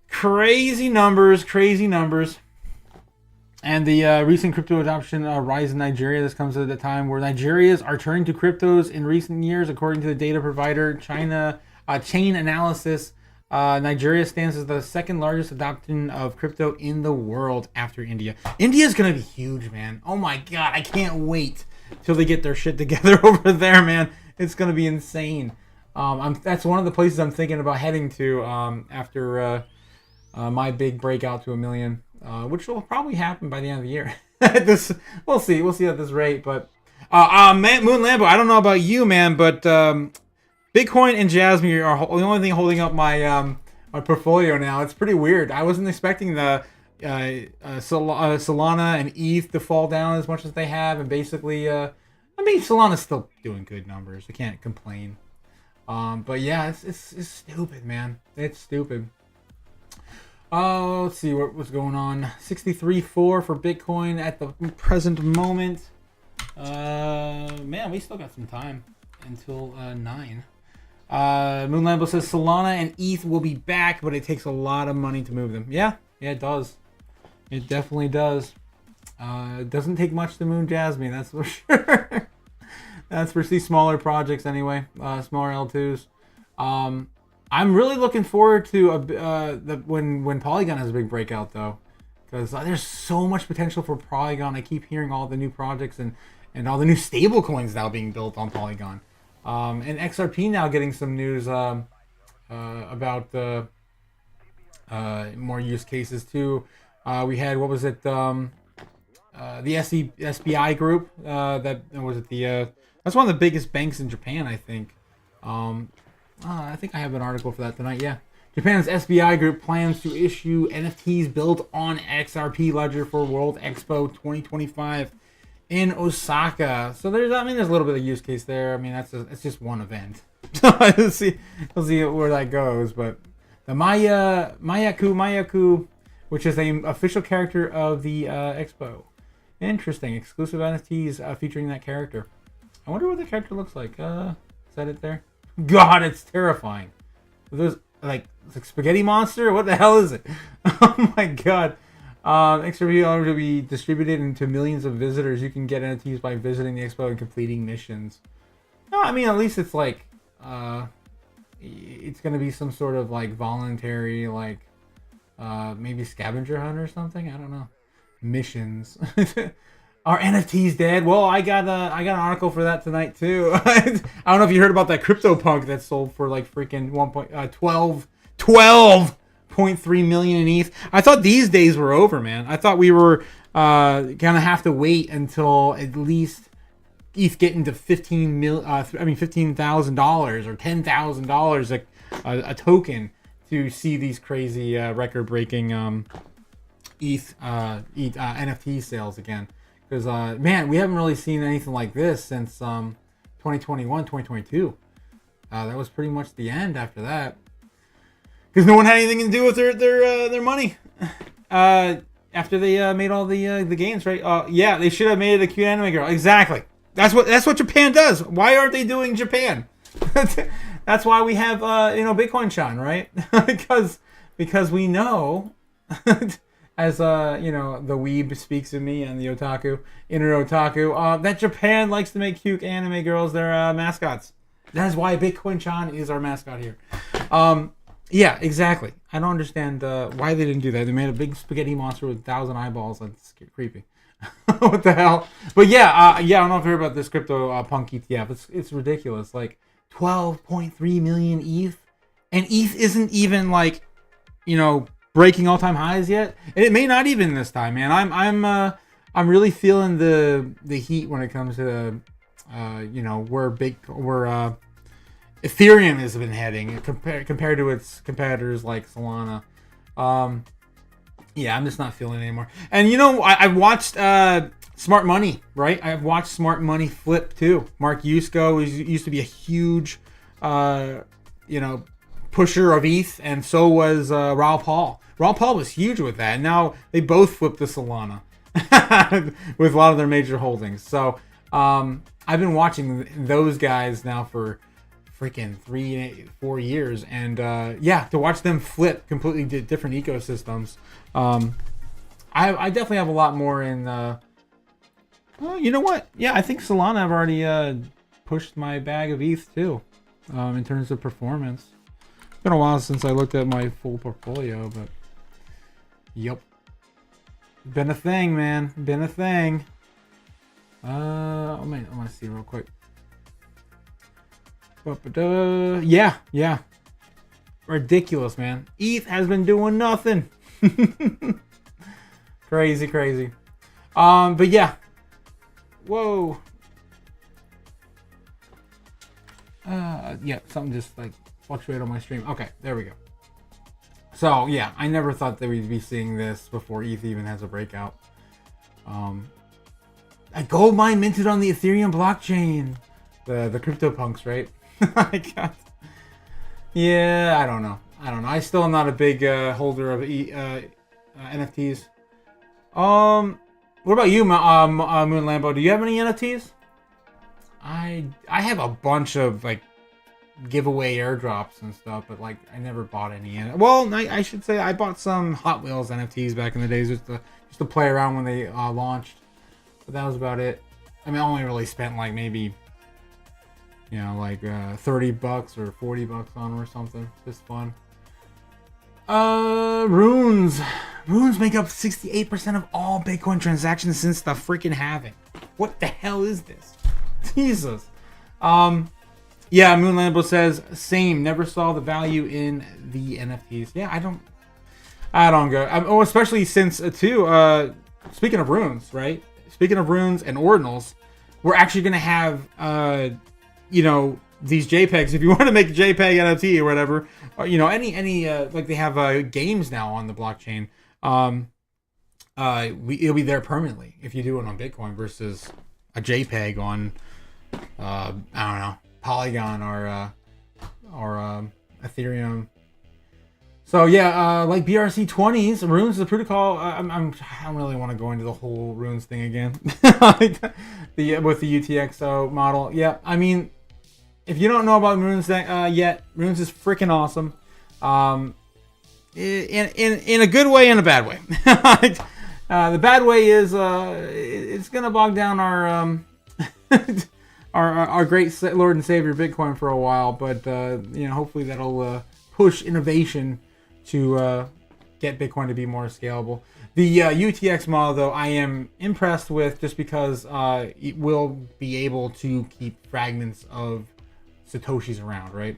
Crazy numbers. And the recent crypto adoption rise in Nigeria. This comes at a time where Nigerians are turning to cryptos in recent years, according to the data provider China Chain Analysis. Nigeria stands as the second largest adoption of crypto in the world after India. India's gonna be huge, man. Oh my god, I can't wait till they get their shit together over there, man. It's gonna be insane. That's one of the places I'm thinking about heading to after my big breakout to 1 million. Which will probably happen by the end of the year. We'll see at this rate. But man, Moon Lambo, I don't know about you, man, but Bitcoin and Jasmine are the only thing holding up my my portfolio now. It's pretty weird. I wasn't expecting the Solana and ETH to fall down as much as they have, and basically, I mean, Solana's still doing good numbers. I can't complain. But yeah, it's stupid, man. It's stupid. Let's see what was going on. 63.4 for Bitcoin at the present moment. Man, we still got some time until 9. Moon Lambo says Solana and ETH will be back, but it takes a lot of money to move them. Yeah, it does. It definitely does. It doesn't take much to move Jasmine, that's for sure. That's for these smaller projects anyway. Smaller L2s. I'm really looking forward to when Polygon has a big breakout though, because there's so much potential for Polygon. I keep hearing all the new projects and all the new stable coins now being built on Polygon, and XRP now getting some news about more use cases too. We had the SBI group that was it that's one of the biggest banks in Japan, I think. I think I have an article for that tonight. Yeah, Japan's SBI Group plans to issue NFTs built on XRP Ledger for World Expo 2025 in Osaka. So there's a little bit of use case there. I mean, it's just one event. we'll see where that goes. But the Mayaku, which is an official character of the expo. Interesting. Exclusive NFTs featuring that character. I wonder what the character looks like. Is that it there? God, it's terrifying. There's like spaghetti monster. What the hell is it? Oh my god. XRP will be distributed into millions of visitors. You can get NFTs by visiting the expo and completing missions. No, I mean, at least it's like it's gonna be some sort of like voluntary, like maybe scavenger hunt or something. I don't know. Missions. Are NFTs dead? Well, I got an article for that tonight too. I don't know if you heard about that crypto punk that sold for like freaking 12.3 million in ETH. I thought these days were over, man. I thought we were gonna have to wait until at least ETH getting to $15,000 or $10,000 a token to see these crazy record-breaking ETH NFT sales again. Because, man, we haven't really seen anything like this since 2021, 2022. That was pretty much the end after that. Because no one had anything to do with their money. After they made all the games, right? Yeah, they should have made it a cute anime girl. Exactly. That's what Japan does. Why aren't they doing Japan? That's why we have Bitcoin Chan, right? because we know as the weeb speaks of me and the inner otaku, that Japan likes to make cute anime girls their mascots. That is why Bitcoin Chan is our mascot here. Yeah, exactly. I don't understand why they didn't do that. They made a big spaghetti monster with 1,000 eyeballs. That's creepy. What the hell? But yeah, I don't know if you heard about this crypto punk ETF. It's ridiculous. Like 12.3 million ETH, and ETH isn't even like, breaking all-time highs yet. And it may not even this time, man. I'm really feeling the heat when it comes to where Ethereum has been heading compared to its competitors like Solana. Yeah, I'm just not feeling it anymore. And I've watched Smart Money, right? I've watched Smart Money flip too. Mark Yusko used to be a huge, pusher of ETH, and so was Raul Paul. Raul Paul was huge with that, and now they both flipped to Solana with a lot of their major holdings. So I've been watching those guys now for freaking 3-4 years, and to watch them flip completely different ecosystems. I definitely have a lot more in you know what, I think Solana, I've already pushed my bag of ETH too, in terms of performance. It's been a while since I looked at my full portfolio, but yep, been a thing, man, been a thing. I want to see real quick. Yeah. Ridiculous, man. ETH has been doing nothing. Crazy. But yeah. Whoa. Something just like fluctuated on my stream. Okay, there we go. So yeah, I never thought that we'd be seeing this before ETH even has a breakout. A gold mine minted on the Ethereum blockchain. The crypto punks, right? Yeah, I don't know. I still am not a big holder of NFTs. What about you, Moon Lambo? Do you have any NFTs? I have a bunch of like giveaway airdrops and stuff, but like I never bought any. Well, I should say I bought some Hot Wheels NFTs back in the days just to play around when they launched. But that was about it. I mean, I only really spent like maybe, like $30 or $40 on them or something. Just fun. Runes make up 68% of all Bitcoin transactions since the freaking halving. What the hell is this? Jesus. Yeah, Moon Lambo says same. Never saw the value in the NFTs. Yeah, I don't go. Especially since speaking of runes, right? Speaking of runes and ordinals, we're actually gonna have these JPEGs. If you want to make a JPEG NFT or whatever, or, you know, any like they have games now on the blockchain. It'll be there permanently if you do it on Bitcoin versus a JPEG on I don't know, Polygon or Ethereum. So yeah, like BRC20s, Runes, the protocol. I don't really want to go into the whole Runes thing again. With the UTXO model. Yeah, I mean, if you don't know about Runes yet, Runes is freaking awesome. In a good way and a bad way. The bad way is it's gonna bog down our our great Lord and Savior Bitcoin for a while, but you know, hopefully that'll push innovation to get Bitcoin to be more scalable. The UTX model, though, I am impressed with just because it will be able to keep fragments of Satoshis around, right?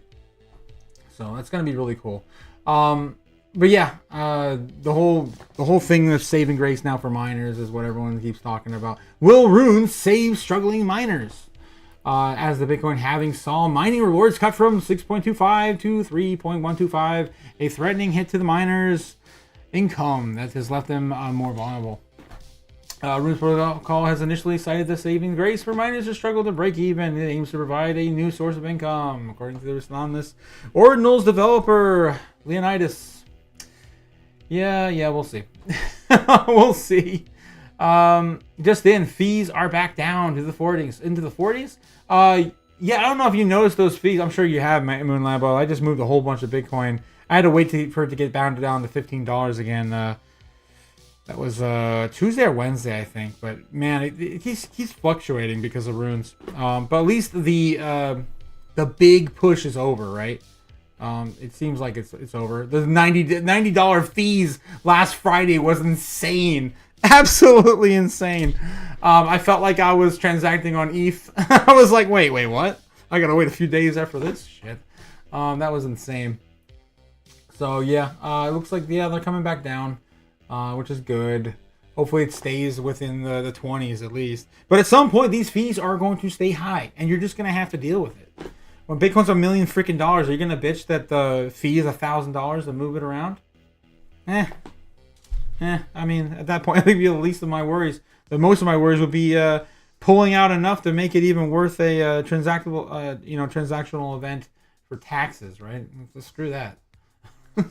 So that's gonna be really cool. But yeah, the whole thing that's saving grace now for miners is what everyone keeps talking about. Will Runes save struggling miners? As the Bitcoin halving saw mining rewards cut from 6.25 to 3.125, a threatening hit to the miners' income that has left them more vulnerable. Runes Protocol has initially cited the saving grace for miners who struggle to break even. It aims to provide a new source of income, according to the anonymous Ordinals developer, Leonidas. Yeah, we'll see. We'll see. Just in, fees are back down to the 40s. Into the 40s? Yeah, I don't know if you noticed those fees. I'm sure you have, Moon Lambo. I just moved a whole bunch of Bitcoin. I had to wait for it to get down to $15 again. That was Tuesday or Wednesday, I think. But man, he's fluctuating because of Runes. But at least the big push is over, right? It seems like it's over. The $90 fees last Friday was insane. Absolutely insane. I felt like I was transacting on ETH. I was like, wait, what? I gotta wait a few days after this shit. That was insane. So yeah, it looks like they're coming back down, which is good. Hopefully it stays within the 20s at least. But at some point, these fees are going to stay high, and you're just gonna have to deal with it. When Bitcoin's $1 million freaking dollars, are you gonna bitch that the fee is $1,000 to move it around? I mean, at that point, I think it'd be the least of my worries. The most of my worries would be pulling out enough to make it even worth a transactional event for taxes, right? So screw that.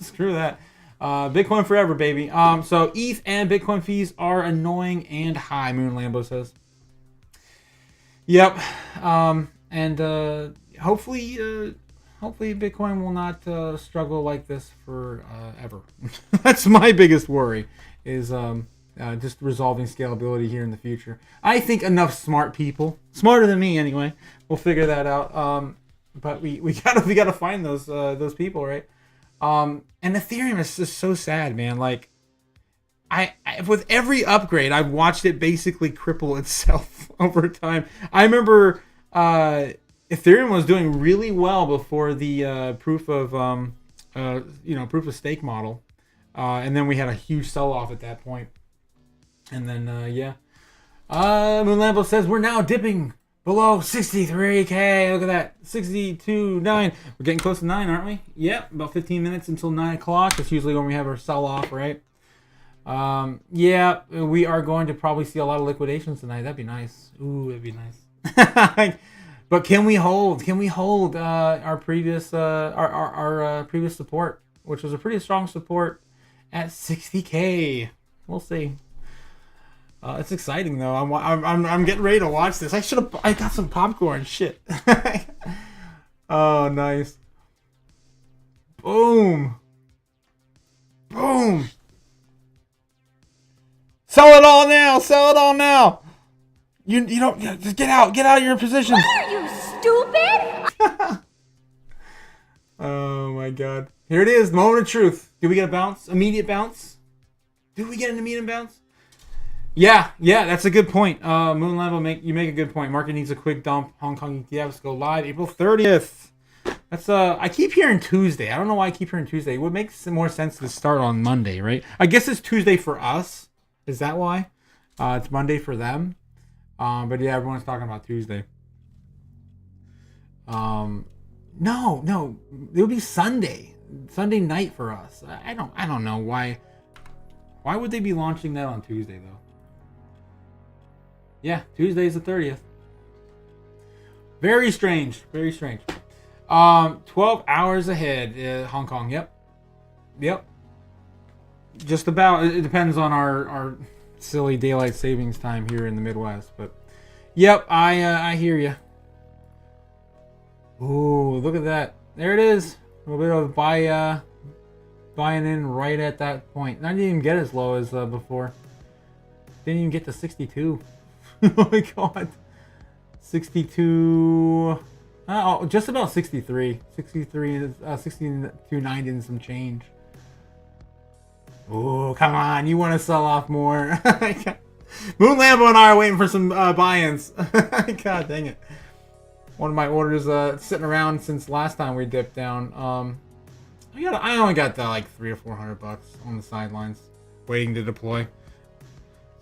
Screw that. Bitcoin forever, baby. So ETH and Bitcoin fees are annoying and high, Moon Lambo says. Yep. And hopefully Bitcoin will not struggle like this for ever. That's my biggest worry, is just resolving scalability here in the future. I think enough smart people, smarter than me anyway, will figure that out. But we gotta find those people, right? And Ethereum is just so sad, man. Like, I with every upgrade, I've watched it basically cripple itself over time. I remember Ethereum was doing really well before the proof of stake model, and then we had a huge sell-off at that point. And then Moon Lambo says we're now dipping below 63K. Look at that, 62.9. We're getting close to 9, aren't we? Yep, about 15 minutes until 9 o'clock. That's usually when we have our sell-off, right? Yeah, we are going to probably see a lot of liquidations tonight. That'd be nice. Ooh, that'd be nice. But can we hold? Can we hold our previous our previous support, which was a pretty strong support at 60K? We'll see. It's exciting though. I'm getting ready to watch this. I got some popcorn. Shit. Oh, nice. Boom. Boom. Sell it all now. Sell it all now. You don't just get out of your position. What are you, stupid? Oh my god. Here it is, moment of truth. Do we get a bounce? Immediate bounce? Do we get an immediate bounce? Yeah, that's a good point. Moon Lambo, you make a good point. Market needs a quick dump. Hong Kong ETFs go live April 30th. That's I keep hearing Tuesday. I don't know why I keep hearing Tuesday. It would make more sense to start on Monday, right? I guess it's Tuesday for us. Is that why? It's Monday for them. But yeah, everyone's talking about Tuesday. No, it would be Sunday night for us. I don't know why would they be launching that on Tuesday though? Yeah, Tuesday's the 30th. Very strange. 12 hours ahead, Hong Kong. Yep. Just about. It depends on our silly daylight savings time here in the Midwest, but yep, I hear you. Ooh, look at that. There it is. A little bit of buying in right at that point. I didn't even get as low as before. Didn't even get to 62. Oh my god. 62. Oh, just about 63. 62.90 and some change. Oh, come on. You want to sell off more. Moon Lambo and I are waiting for some buy-ins. God dang it. One of my orders sitting around since last time we dipped down. I only got like $300 or $400 on the sidelines, waiting to deploy.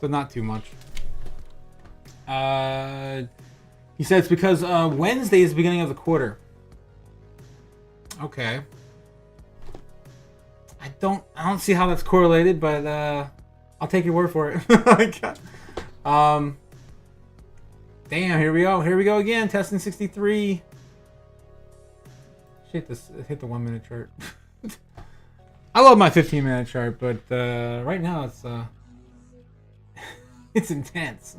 So not too much. He said it's because Wednesday is the beginning of the quarter. Okay. I don't see how that's correlated, but I'll take your word for it. Damn, here we go again. Testing 63. Shit, hit the 1 minute chart. I love my 15-minute chart, but right now it's it's intense.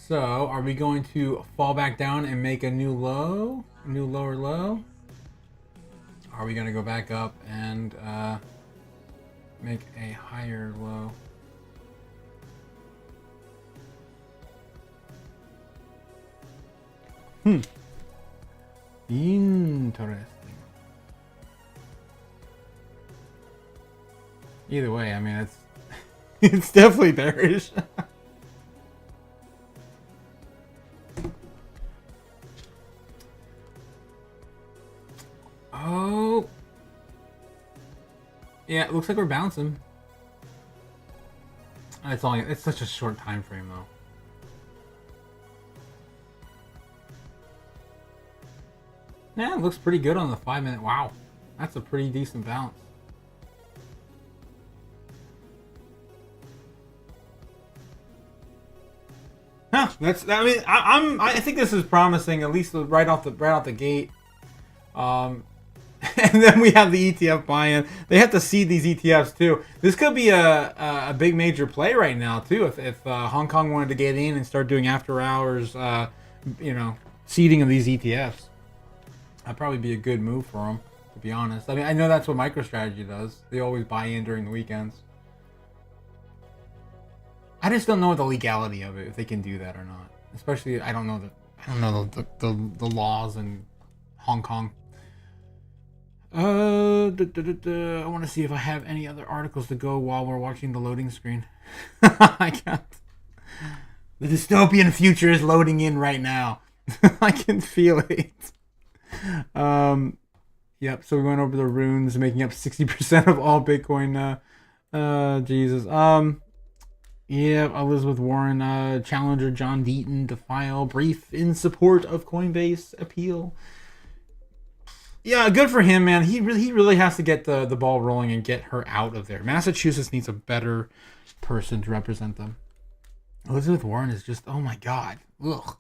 So, are we going to fall back down and make a new low? New lower low? Are we going to go back up and make a higher low? Interesting. Either way, I mean, it's definitely bearish. Oh. Yeah, it looks like we're bouncing. It's such a short time frame though. Yeah, it looks pretty good on the 5 minute. Wow. That's a pretty decent bounce. Huh, I think this is promising, at least right off the gate. And then we have the ETF buy-in. They have to seed these ETFs too. This could be a big major play right now too. If Hong Kong wanted to get in and start doing after hours, seeding of these ETFs, that'd probably be a good move for them. To be honest, I mean, I know that's what MicroStrategy does. They always buy in during the weekends. I just don't know the legality of it, if they can do that or not. Especially, I don't know the laws in Hong Kong. I want to see if I have any other articles to go while we're watching the loading screen. I can't. The dystopian future is loading in right now. I can feel it. Yep. So we went over the runes, making up 60% of all Bitcoin. Jesus. Yeah, Elizabeth Warren, challenger John Deaton to file brief in support of Coinbase appeal. Yeah, good for him, man. He really has to get the ball rolling and get her out of there. Massachusetts needs a better person to represent them. Elizabeth Warren is just, oh my god. Ugh.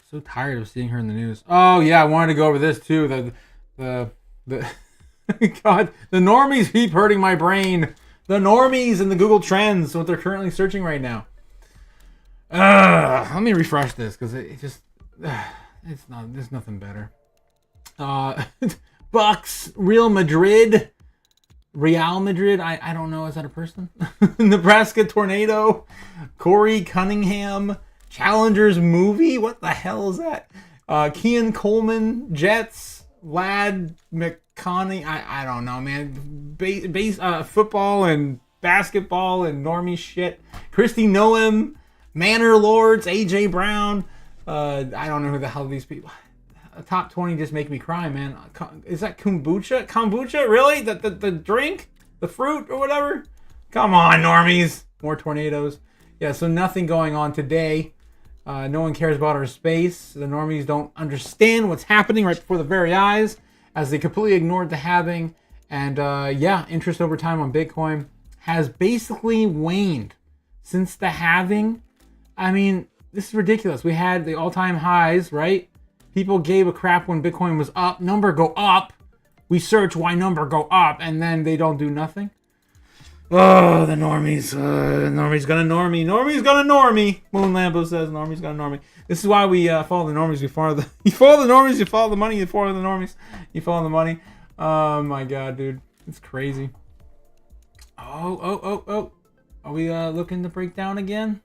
So tired of seeing her in the news. Oh yeah, I wanted to go over this too. The God, the normies keep hurting my brain. The normies in the Google Trends, what they're currently searching right now. Let me refresh this because it just there's nothing better. Bucks, Real Madrid. I don't know, is that a person? Nebraska Tornado, Corey Cunningham, Challengers movie. What the hell is that? Kean Coleman, Jets, Lad McConney. I don't know, man. Football and basketball and normie shit. Christy Noem, Manor Lords, AJ Brown. I don't know who the hell these people. Top 20 just make me cry, man. Is that kombucha? Kombucha? Really? The drink? The fruit or whatever? Come on, normies. More tornadoes. Yeah, so nothing going on today. No one cares about our space. The normies don't understand what's happening right before their very eyes, as they completely ignored the halving. And yeah, interest over time on Bitcoin has basically waned since the halving. I mean, this is ridiculous. We had the all-time highs, right? People gave a crap when Bitcoin was up. Number go up. We search why number go up, and then they don't do nothing. Oh, the normies. Normie's gonna normie. Normie's gonna normie. Moon Lambo says Normie's gonna normie. This is why we follow the normies. You follow the normies. You follow the money. You follow the normies. You follow the money. Oh my god, dude, it's crazy. Oh. Are we looking to break down again?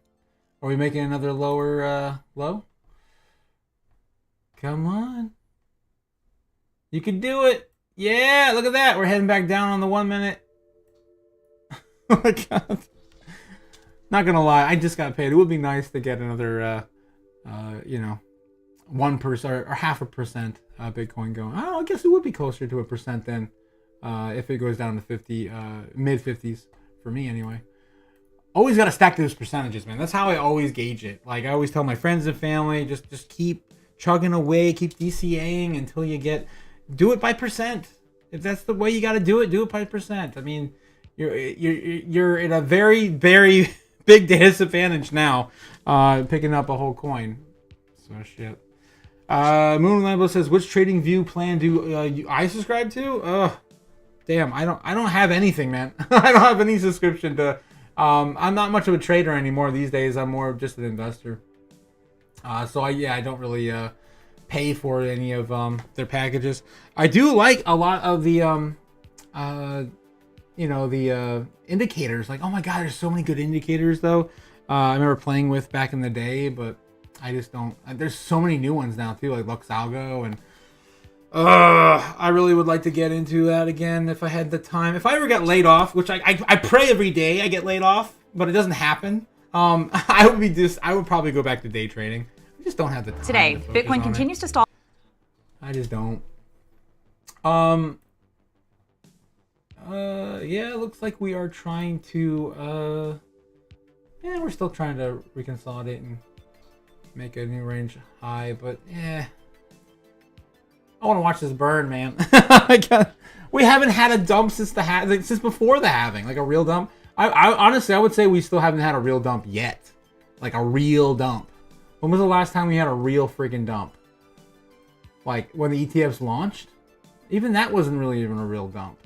Are we making another lower low? Come on. You can do it. Yeah, look at that. We're heading back down on the 1 minute. Oh my god. Not gonna lie, I just got paid. It would be nice to get another, 1% or 0.5% Bitcoin going. I guess it would be closer to 1% then, if it goes down to 50, mid 50s for me anyway. Always gotta stack those percentages, man. That's how I always gauge it. Like I always tell my friends and family, just keep chugging away, keep DCAing until you do it by percent. If that's the way you gotta do it by percent. I mean, you're in a very, very big disadvantage now, picking up a whole coin. So shit. Moon Lambo says, which trading view plan do I subscribe to? Damn, I don't have anything, man. I don't have any subscription to. I'm not much of a trader anymore these days. I'm more of just an investor. So I don't really pay for any of their packages. I do like a lot of the the indicators. Like, oh my god, there's so many good indicators though. I remember playing with back in the day, but I just don't. There's so many new ones now too, like Lux Algo, and I really would like to get into that again if I had the time. If I ever got laid off, which I pray every day I get laid off, but it doesn't happen. I would probably go back to day trading. I just don't have the time. Today, Bitcoin continues to stall. I just don't. Yeah, it looks like we are trying to, we're still trying to reconsolidate and make a new range high, but yeah. I want to watch this burn, man. We haven't had a dump since since before the halving, like a real dump. I honestly, I would say we still haven't had a real dump yet. Like a real dump. When was the last time we had a real freaking dump? Like when the ETFs launched? Even that wasn't really even a real dump.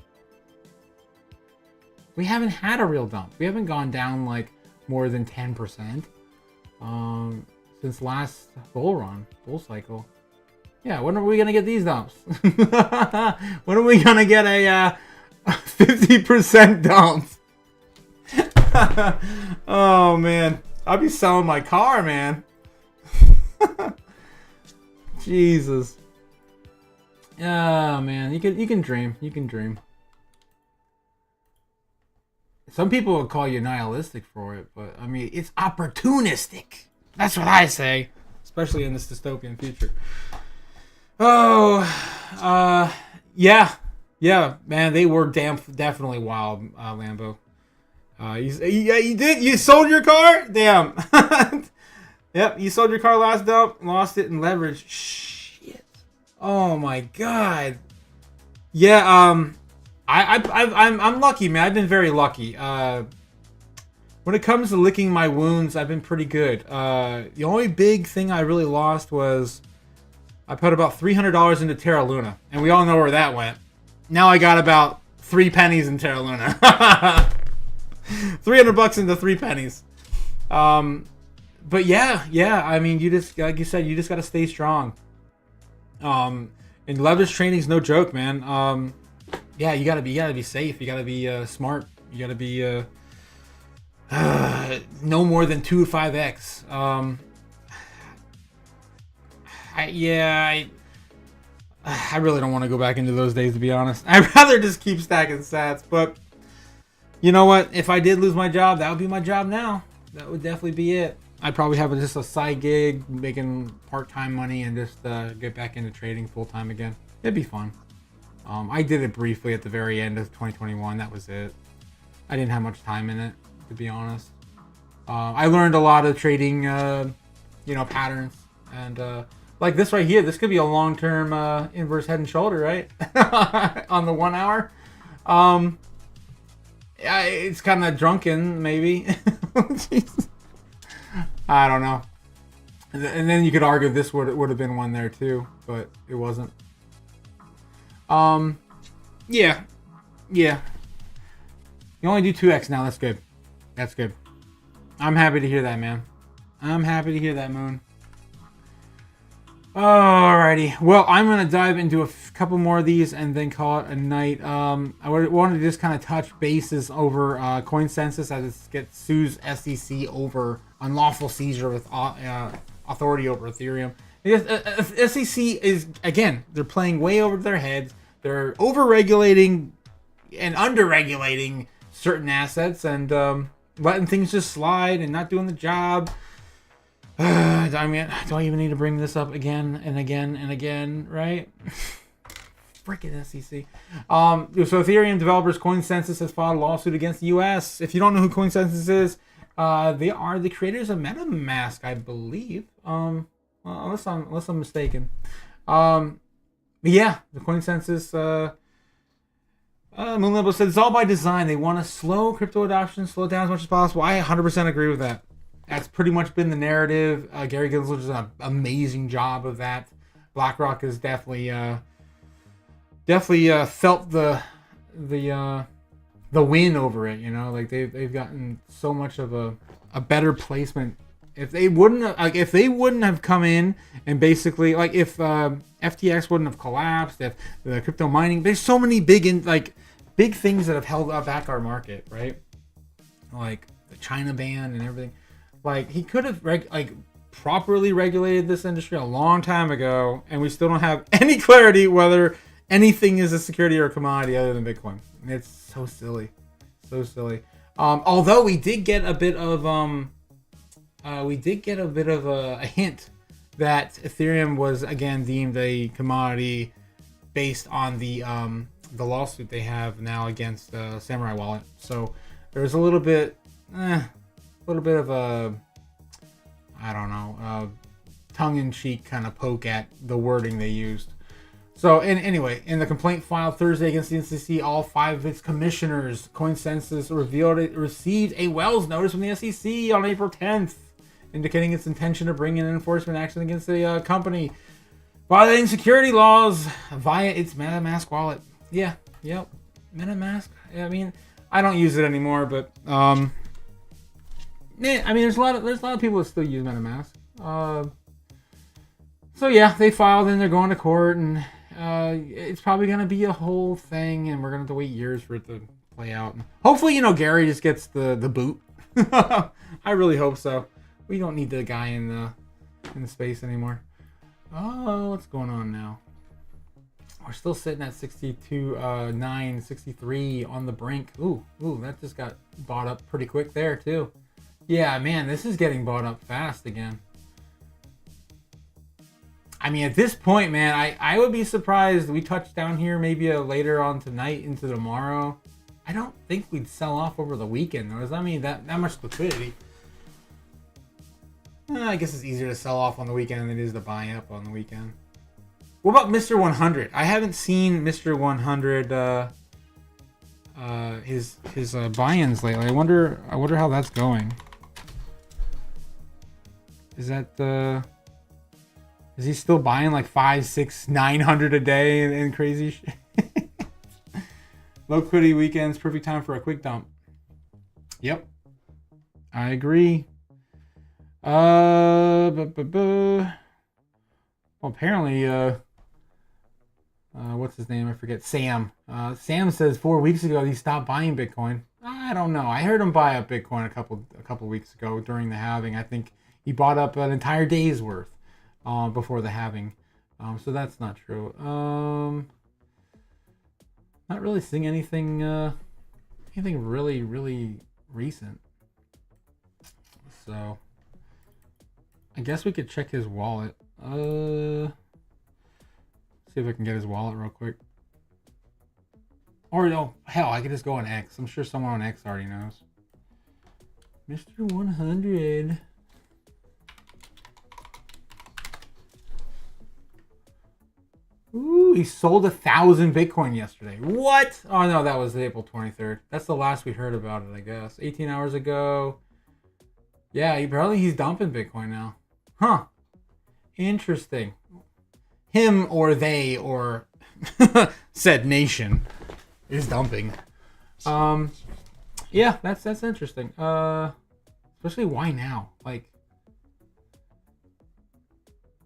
We haven't had a real dump. We haven't gone down like more than 10% since last bull cycle. Yeah, when are we gonna get these dumps? When are we gonna get a 50% dump? Oh man, I'll be selling my car, man. Jesus. Oh man, you can dream. You can dream. Some people would call you nihilistic for it, but I mean, it's opportunistic. That's what I say, especially in this dystopian future. Oh, yeah, man, they were definitely wild, Lambo. You did? You sold your car? Damn. Yep, you sold your car last dump, lost it in leverage. Shit. Oh my god. Yeah, I'm lucky, man. I've been very lucky. When it comes to licking my wounds, I've been pretty good. The only big thing I really lost was I put about $300 into Terra Luna, and we all know where that went. Now I got about 3 pennies in Terra Luna. $300 into 3 pennies. But yeah. I mean, you just, like you said, you just got to stay strong. And leverage trading is no joke, man. Yeah, you gotta be safe. You gotta be smart. You gotta be no more than 2 to 5x. I really don't want to go back into those days, to be honest. I'd rather just keep stacking sats. But you know what? If I did lose my job, that would be my job now. That would definitely be it. I'd probably have just a side gig, making part-time money, and just get back into trading full-time again. It'd be fun. I did it briefly at the very end of 2021. That was it. I didn't have much time in it, to be honest. I learned a lot of trading, patterns, and like this right here, this could be a long-term inverse head and shoulder, right? On the 1 hour. Yeah, it's kind of drunken, maybe. I don't know. And then you could argue this would have been one there too, but it wasn't. Yeah. You only do 2x now. That's good. That's good. I'm happy to hear that, man. I'm happy to hear that, Moon. Alrighty. Well, I'm going to dive into a couple more of these and then call it a night. I wanted to just kind of touch bases over CoinCensus as it sues SEC over unlawful seizure with authority over Ethereum. Because SEC is, again, they're playing way over their heads. They're over-regulating and under-regulating certain assets and letting things just slide and not doing the job. I mean, do I even need to bring this up again and again and again, right? Freaking SEC. So Ethereum developers CoinCensus has filed a lawsuit against the U.S. If you don't know who CoinCensus is, they are the creators of MetaMask, I believe. Unless I'm mistaken. But yeah, the CoinCensus. Moonlimbo said it's all by design. They want to slow crypto adoption, slow it down as much as possible. I 100% agree with that. That's pretty much been the narrative. Gary Gensler does an amazing job of that. BlackRock has definitely felt the win over it. You know, like they've gotten so much of a better placement. If they wouldn't have come in and basically like if FTX wouldn't have collapsed, if the crypto mining, there's so many big things that have held back our market, right? Like the China ban and everything. Like he could have properly regulated this industry a long time ago, and we still don't have any clarity whether anything is a security or a commodity other than Bitcoin. It's so silly, so silly. Although we did get a bit of a hint that Ethereum was again deemed a commodity based on the lawsuit they have now against Samurai Wallet. So there's a little bit of a, I don't know, tongue-in-cheek kind of poke at the wording they used. So, anyway, in the complaint filed Thursday against the SEC, all 5 of its commissioners, CoinCensus revealed it received a Wells notice from the SEC on April 10th, indicating its intention to bring in enforcement action against the company, violating security laws via its MetaMask wallet. Yeah, yep, MetaMask. I mean, I don't use it anymore, but there's a lot of people that still use MetaMask. So yeah, they filed and they're going to court, and it's probably gonna be a whole thing, and we're gonna have to wait years for it to play out. And hopefully, Gary just gets the boot. I really hope so. We don't need the guy in the space anymore. Oh, what's going on now? We're still sitting at 62.963 on the brink. Ooh, that just got bought up pretty quick there too. Yeah, man, this is getting bought up fast again. I mean, at this point, man, I would be surprised we touch down here maybe later on tonight into tomorrow. I don't think we'd sell off over the weekend, though. Does that mean that much liquidity? I guess it's easier to sell off on the weekend than it is to buy up on the weekend. What about Mr. 100? I haven't seen Mr. 100 his buy-ins lately. I wonder how that's going. Is he still buying like 500, 600, 900 a day and crazy shit? Low liquidity weekends, perfect time for a quick dump. Yep, I agree. Well, apparently, what's his name? I forget. Sam. Sam says 4 weeks ago he stopped buying Bitcoin. I don't know. I heard him buy up Bitcoin a couple weeks ago during the halving. I think he bought up an entire day's worth before the halving. So that's not true. Not really seeing anything really, really recent. So I guess we could check his wallet. See if I can get his wallet real quick. Or no, hell, I could just go on X. I'm sure someone on X already knows. Mr. 100. Ooh, he sold 1,000 Bitcoin yesterday. What? Oh no, that was April 23rd. That's the last we heard about it, I guess. 18 hours ago. Yeah, apparently he's dumping Bitcoin now. Huh. Interesting. Him or they or said nation is dumping. Yeah, that's interesting. Especially why now? Like,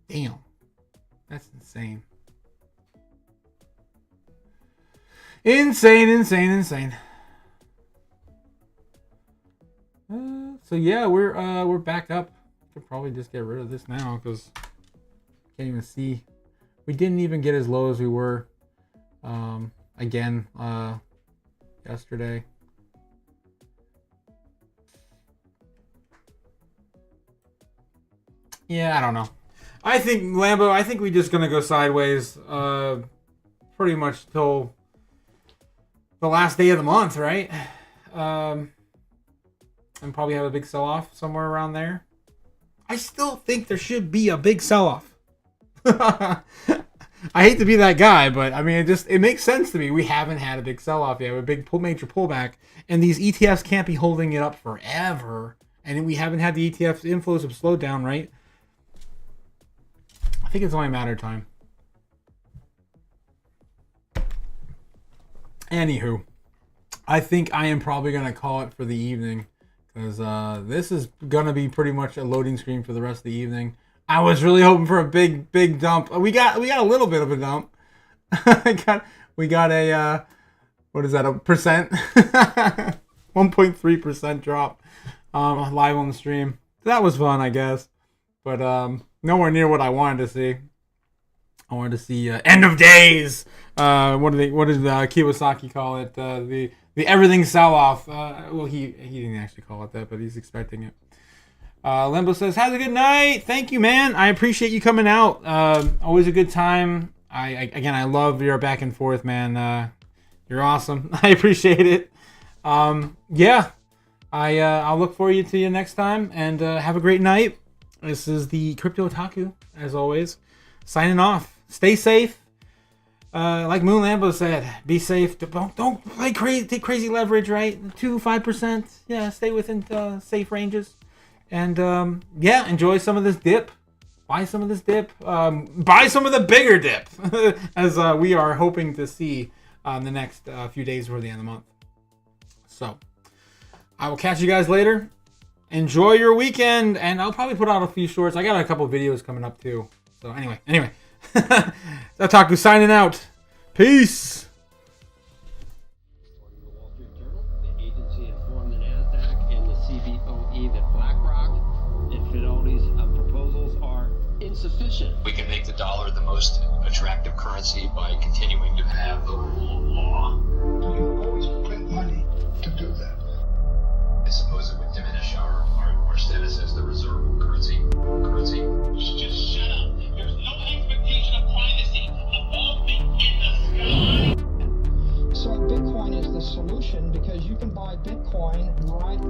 damn. That's insane. Insane. So yeah, we're back up. Could probably just get rid of this now because can't even see. We didn't even get as low as we were again yesterday. Yeah, I don't know. I think Lambo. I think we're just gonna go sideways, pretty much till the last day of the month, right? And probably have a big sell-off somewhere around there. I still think there should be a big sell-off. I hate to be that guy, but I mean, it makes sense to me. We haven't had a big sell-off yet, a big major pullback, and these ETFs can't be holding it up forever. And we haven't had the ETF inflows have slowed down, right? I think it's only a matter of time. Anywho, I think I am probably going to call it for the evening because this is going to be pretty much a loading screen for the rest of the evening. I was really hoping for a big dump. We got a little bit of a dump. we got a what is that, a percent? 1.3% drop live on the stream. That was fun, I guess, but nowhere near what I wanted to see. I wanted to see end of days. What did Kiyosaki call it? The everything sell off. Well, he didn't actually call it that, but he's expecting it. Limbo says, "Have a good night. Thank you, man. I appreciate you coming out. Always a good time. I love your back and forth, man. You're awesome. I appreciate it. Yeah. I'll look forward to you next time, and have a great night. This is the Crypto Otaku, as always, signing off. Stay safe. Like Moon Lambo said, be safe. Don't play crazy. Take crazy leverage, right? 2-5%. Yeah, stay within safe ranges. And yeah, enjoy some of this dip. Buy some of this dip. Buy some of the bigger dip, as we are hoping to see the next few days before the end of the month. So, I will catch you guys later. Enjoy your weekend, and I'll probably put out a few shorts. I got a couple videos coming up too. So anyway. Otaku signing out. Peace. According to the Wall Street Journal, the agency informed the NASDAQ and the CBOE that BlackRock and Fidelity's proposals are insufficient. We can make the dollar the most attractive currency by continuing to have the rule of law. You always print money to do that. I suppose it would diminish our status as the reserve currency. Just shut up. There's no expectation of privacy above me in the sky. So Bitcoin is the solution because you can buy Bitcoin right